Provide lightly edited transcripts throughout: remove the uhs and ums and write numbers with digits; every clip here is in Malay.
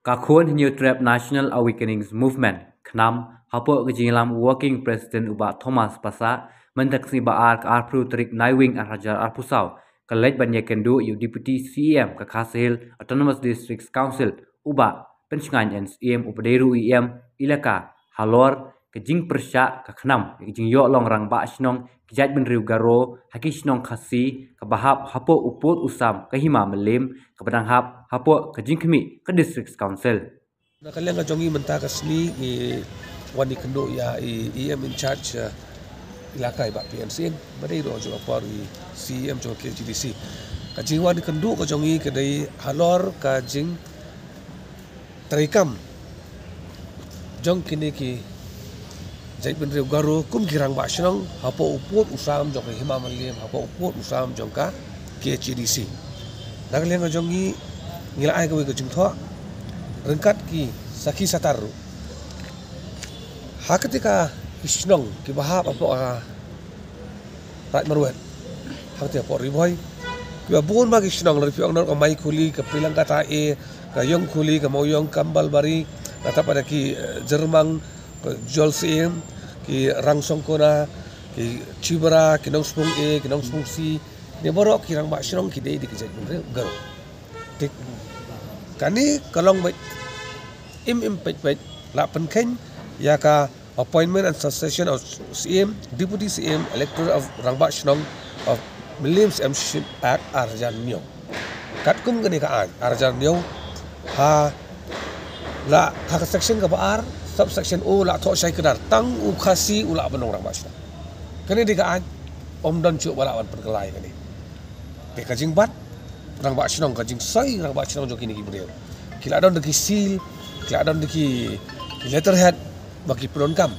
Kakun New Trap National Awakening Movement, Knam, Hapo Gjilam Working President Uba Thomas Pasa, Mentaksi Baar Arpru Trik Naiwing Arajar Arpusau, Kalej Banyakendu Yu Deputy CEM Kakasil Autonomous Districts Council, Uba, Pensingan NCM Upaderu EM, Ilaka, Halor, Kejing Persya, Kaknam, Kejing Yok Long Rang Ba Shnong, Kijat Ben Riu Garo, Haki Shnong Khasi, Kabahap Hapo Uput Usam, Kahima Melim, Kabadang Hap, Hapo Kejing Kemi, ke District Council. Kalian kajongi mentah kesli wani kendo ya EM in charge ilaka ibak PNC badai do jo apar CM jo KGDC kajing wani kendo kajongi kedai halor kajing terikam jong kini ki jai benriu garu kum kirang ba shnong hapo uput usam jong ke hima malim hapo uput usam jong ka KGDC kalian kajongi ngila ai kawi kajing tho rengkat ki saki sataru haketika isnong ki bahap apa rat maruat hakti apa riboy ki babun bagi isnong dari piang nor mai kuli ke pilang kata ka yong kuli ka moyong kambal bari kata pada ki jermang jolsim ki rangsong kona ki cibra ki nong spung ki nong spung si ni borok ki rang ba isnong ki dei di kejat garo tik kani kalong baik pet la penken ya ka appointment and succession of CM deputy CM elector of Rangba Shnong of Williams Membership Act Arjan Nyo kat kum gani ka Arjan Nyo ha la ka section ka bar subsection O la tho sai kedar tang u khasi ula benong Rangba Shnong kani di ka om don chu bala wan perkelai kani te ka jing bat Rangba Shnong ka jing sai Rangba Shnong jo kini ki beriau kila don de sil kila don de letterhead bagi pelonkam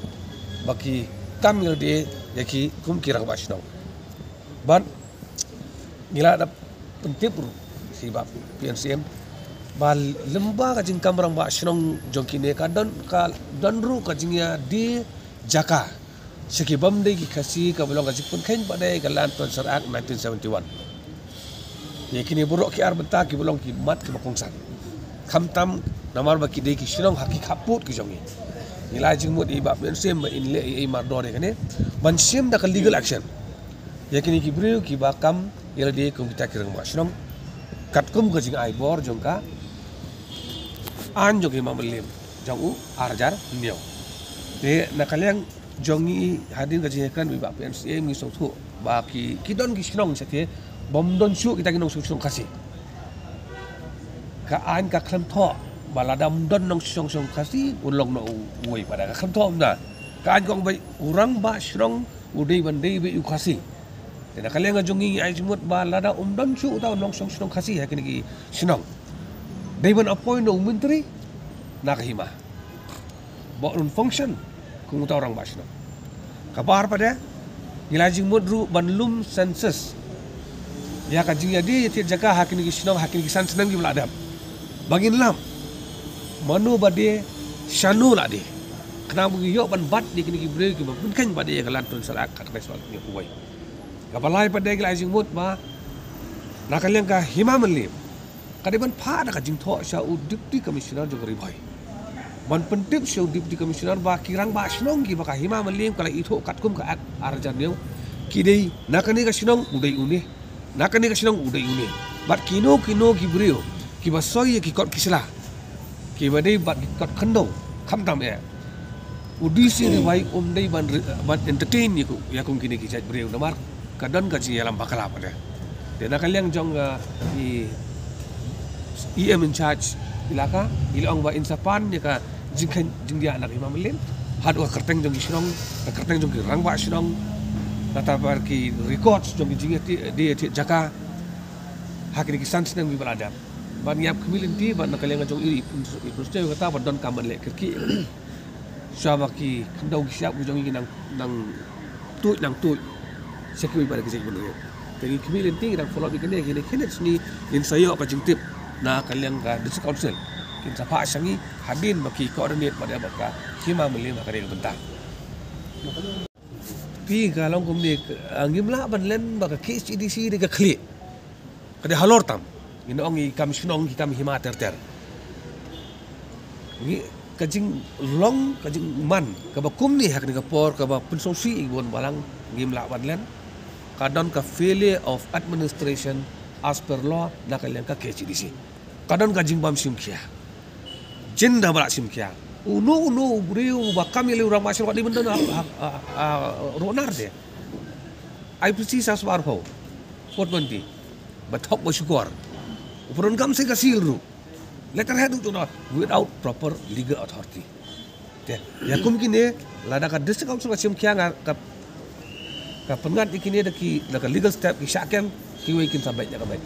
bagi kam yang dia yaki kum kirang basnong ban nila ada pentip si bab PNCM bal lemba ka jing kamrang basnong jongkine ka don ru ka jingya di jaka seki bam de ki kasi ka belong ka jipun khen padai ka lan Tonsar Act 1971 yakini buruk ki arbenta ki belong ki mat ki bakongsan khamtam namar baki de ki shinong haki kaput ki jongi nilai jingmut ibab sem in le mar dore kane ban sem da legal action yakini ki brio ki bakam yela de kum kita kirang ba shinong katkum ka jing ai bor jongka an jogi mamelim jongu arjar nio de nakaliang jongi hadin ka jingkan ibab sem mi sotu baki kidon ki shinong sate bom don shu kita kinong shu kasih ka an ka klam tho baladam don nong song song kasi ulong no uai pada ka klam tho na ka an kong bai urang ba shrong udei bandei be u kasi tena kaleng jongi ai jumut balada don chu ta nong song song kasi ha kini ki sinong dei ban appoint no menteri na kahima bo un function kung ta orang ba shrong kabar pada ngilajing mudru banlum census ya ka jing yadi ti jaga hakini ki sinong hakini ki san senang di beladam bangin lam manu bade shanu la de kena bugi yo ban bat di kini gibre ki ban kan bade ya kalan Tonsar Act kat resol ni kuwai kapalai pada ki lajing mut ma nakaliang ka hima melim kadiban pha da ka jing tho sha u deputy commissioner jo gari bhai ban pentip sha deputy commissioner ba kirang ba shnong ki ba ka hima melim kala itho katkum ka arjan neu ki dei nakani ka shnong udai une nakani ka shnong udai une bat kino gibre ki basoi ki kot kisla ki badai bat kot khandong kham tam e udisi ni bai dei ban entertain ni ku ya kum kini ki jaj breu namar kadan ka ji alam bakala pada de nakaliang jong i EM in charge ilaka ilong ba insapan ni ka jingkan jingdia anak imam lin had wa kerteng jong isrong kerteng jong rang ba isrong data par ki records jong jingya di jaka hakini ki sans nang bi balada ban yap kemilin ti ban nakalenga jong iri ipusnya kata ban don kaman le kirki sama ki kendau ki siap jong nang nang tu sekui pada kisah benar jadi kemilin ti dan follow bi kene kene sini in sayo ka jingtip na kaliang ka district council kin sapa sangi hadin baki coordinate pada baka hima melim ka del bentar pi galong kumni angimla ban len baka KCDC de ka kli kada halor tam inoong i kami sinong kita hima ter ngi kajing long kajing man ka bakum ni hak ni ka por ka ba pensongsi igon balang ngim la wan len kadon ka failure of administration as per law na kalian ka KCDC kadon kajing bam sim kia jinda bala sim kia uno buriu ba kami le urang masyarakat di benda ronar de ai presi saswar ho pot banti bathok basyukor upron kam se kasil ru letterhead itu without proper legal authority. Ya kumkine lada ka district council sim kia ka pengat ikine daki laka legal step ki syakem ki we kin sampai ka baik.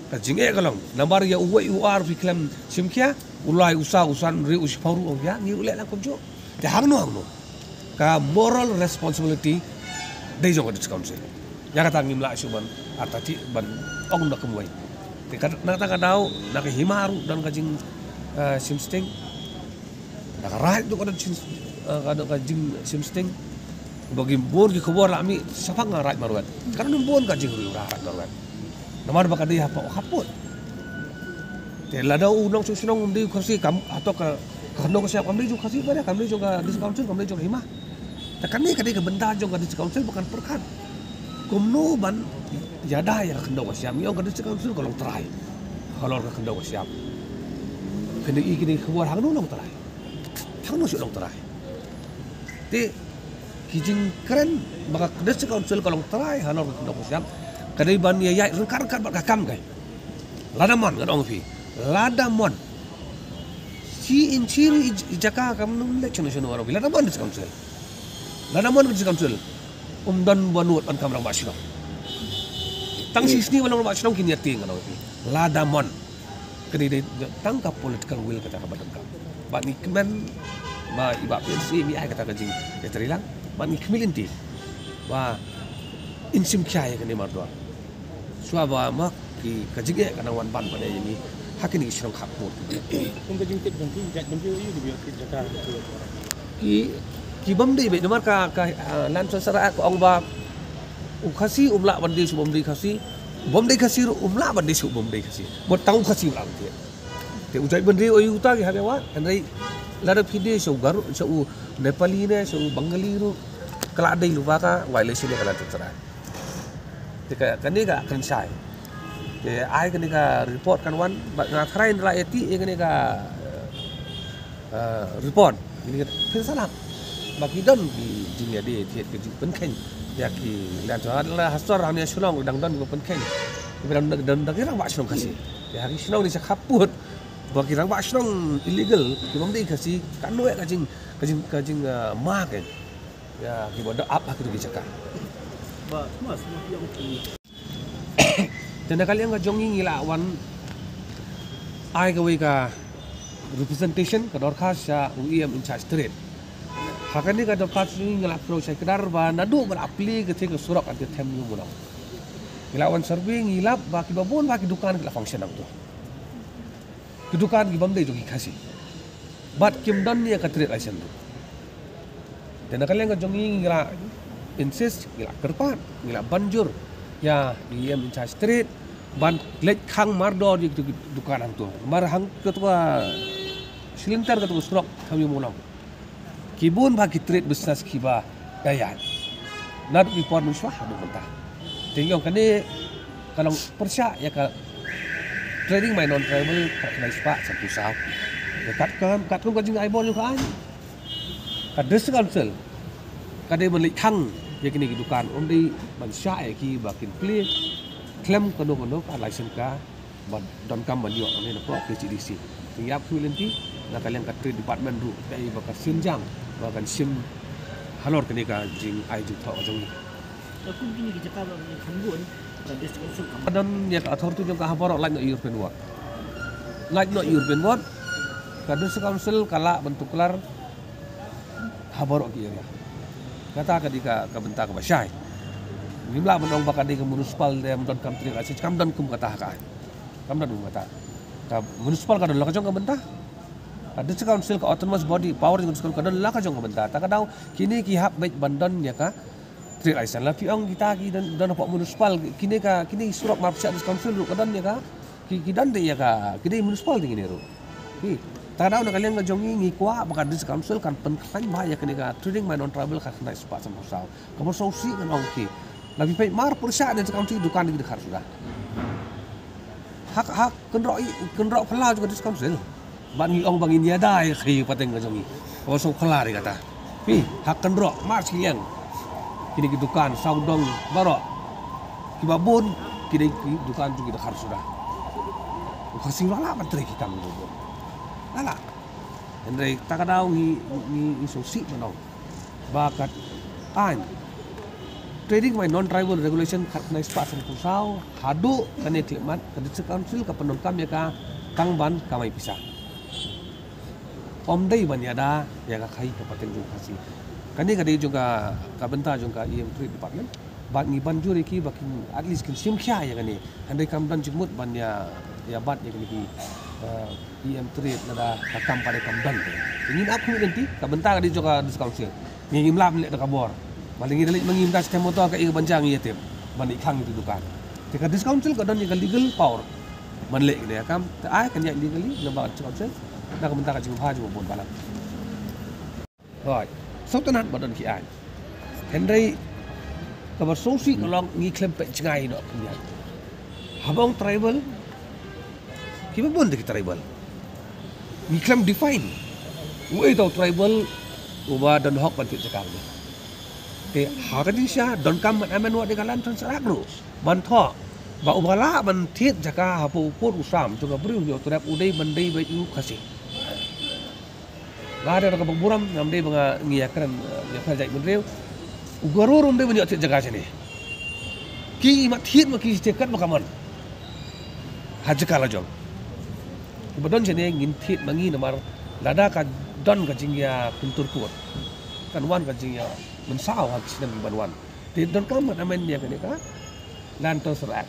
Ka jinge kalong lambar ya uwe UR fi klem sim kia ulai usan ri usparu ong ya ngi ule la kumjo. Ya hangno ka moral responsibility dei jong district council. Ya kata ngimla suban atati ban ong nak kumwai. Nata kadau nak himaru dan kajing simsting nak right tu kada kajing simsting bagi bon ki khobor lami siapa nga right marwat karena bon kajing ru right marwat namar bakal dia apa kaput te lada unang susunong umdi kursi kam atau ka kando ko siap kami juga kasih pada kami juga di council kami juga himah takkan ni kadai ke benda juga di council bukan perkat kumno ban yada ya kendo ko siap yo kada council kolong try kalau ka kendo ko siap kene ikini khobor hangno long try hangno si long try te kijing keren maka kada council kolong try halor ka kendo ko siap kadai ban ya rengkar bak kam kai ladamon ngadong fi ladamon si inciri jaka kam nung election nasional waro ladamon di council ladamon di council dan banut an kamrang basino tang sisni walang basino kini ting ano ladamon kini de tangkap political will kata kabadang ka ba ni kemen ba iba PNC mi ay kata kajing eterilang ba ni kemilinti ba insim kya kini mardo suaba mak ki kajige kana wan ban pada ini hakini isrong khapur kung kajing tip bantu jak bantu yu di biar jaka ki bam dei be nomar ka lan sara ko ong ba khasi umla bandi su bam dei khasi bom dei khasi umla bandi su bom dei khasi bot tang khasi ulang te ujai bandi oi uta ki habewa andai lada phide so garu so nepali ne so bangali ru kala dei lu baka violation kala tsara te ka kani ka kan sai te ai kani ka report kan wan na thrain ra eti e kani ka report ini kan salah bagi don di dunia dia tiat kerja penting ya ki lihat lah hasor hanya sulong dang don penting dan kira bak sulong kasih ya hari sulong ni sakaput bagi rang bak sulong illegal ki bang dei kasih kan we kajing mak ya ki bodo up aku di cakap ba mas yang dan kali yang jongi ngilawan ai ka we ka representation ka dorkas ya UEM in charge trade hakani ka dorkas ni ngelak pro saya kedar ba nadu berapli ke surak anti tem ni mulau ngilawan survey ngilap ba ki babon ba ki dukan ke function ang tu kedukan ki bamdai jogi kasih bat kim don ni ka trade license tu dan kali yang jongi ngila insist ngila kerpat ngila banjur ya UEM in charge trade ban lek khang mardo di dukan ang tu mar hang ketua silintar ketua surak kami mulau kibun bagi trade business kiba gaya nad report muswah adu mentah tinggal kani kalau persya ya ka trading my non tribal kena spa satu sah dekat kat kajing aibon juga an kades council kade beli khang ya kini dukan di mansya ya ki bakin play claim kono ka license ka don kam banyo ni nak KCDC tinggal kuilanti nak kalian kat trade department ru dai bakal sinjang bahkan sim halor kini ka jing ai ju tho jong aku ni ki jaka khanggun dan council dan ya authority jong ka habor like no European work like no European work kadus council kala bentuk kelar habor ki area kata kadika ka bentak ka basyai ngimla menong bakal di municipal dem don kam tri asis kam don kum kata ka kam don kata ka municipal ka don la ka jong ka bentah ada council ka autonomous body power dengan sekolah kadang lah kajong kebentar tak kadang kini ki hak baik bandan ya ka trade license lah piang kita ki dan pak municipal kini surat marpsat council ru kadang ya ka ki dan de ya ka kini municipal tinggi ru ki Tadaw na kalian ngajongi ngikwa baka dis council kan penkan bahaya kenika trading my non travel kan na spot sa pusaw. Kamu sausi kan ongki. Labi pai mar pursa dan council dukan di dekat sudah. Hak kenrok pala juga dis council. Bangi ong bangin dia dai khi pateng ngajongi. Kamu sau khala di kata. Pi hak kenrok mar siang. Kini dukan saudong barok. Kibabun kini dukan juga dekat sudah. Kasih wala materi kita menurut. Lala, Andre takadaw ni susi manaw. Bakat trading may non-tribal regulation kat na espasan pusaw hadu kani klimat kadit council ka penonton ya ka tangban kamay pisa. Day ban yada ya ka kai kapaten jung kasi. Kani kadi juga kabenta juga IM Trade Department. Bat ngi banjuri ki bakin at least kin simkya ya kani. Andre kamdan jumut ban ya bat ya kani ki IM Trade nada takam pada kamdan. Ingin aku nanti kabenta kadi juga discount. Ngim lap lek kabor. Maling dalit mangim tas temo to ka i banjang iya tem. Man ikhang itu dukan. Tika discount ka don legal power. Man lek dia kam ai kan ya legally lembak discount. Na kabenta ka jing ha jing bon balang. Rồi, sau tanan badon ki ai. Henry kabar sosi kalong ngi klem pe cngai no knya. Habang tribal kiba bon de tribal. Ngi klem define. Ui tau tribal uba dan hok ban ti cakang ni. Te hakadi sya don kam man amen wa de kalan tran sarak ru. Man tho ba ubala man thiet jaka hapu pur usam juga beriu yo trap udai bandai ba yu kasi. Ada ka buram nam de banga ngia kran ya fa jai beriu. Ugarurum de banyak thiet jaka sini. Ki mat thiet ma ki tekat makaman. Hajkala jong. Badon sini ngin thiet mangi namar lada ka don ka jingya kuntur kuat. Kan wan ka jingya mensau hak sinem banwan. Di don kam amen dia kan ka lan to serak.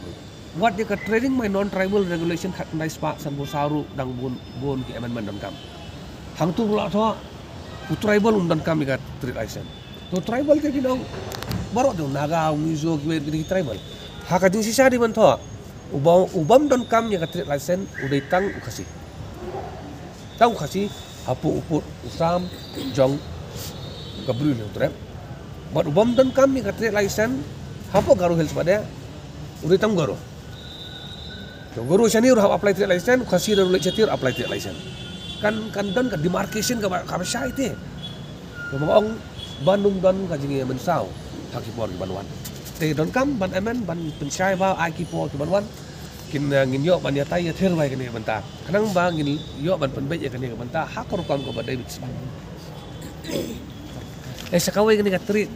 What dia ka trading my non tribal regulation khat nai spa san bo saru dang bon ki amen don kam. Hang tu pula tho tribal don kam ka trade license. To tribal ke kinong barok do naga mizo ki tribal. Hak jing sisa di man tho. Ubam don kam ya ka trade license udai tang ukasi. Tang ukasi hapu uput usam jong kabru le trap. But ubam don kam ni ka trade license hapo garu hel pada udai tam garu. To garu sani ur apply trade license khasi ru le chatir apply trade license. Kan don ka demarcation ka sya ite. Ngomong Bandung don ka jingi mensau hakipor banwan. Te don kam ban amen ban pensyai ba akipor banwan. Kin ngin yo ban ya tai ya ther bai kani banta. Kanang ba ngin yo ban penbet ya kani banta hakor kam ko badai bitsban. Sakawai kani ka treat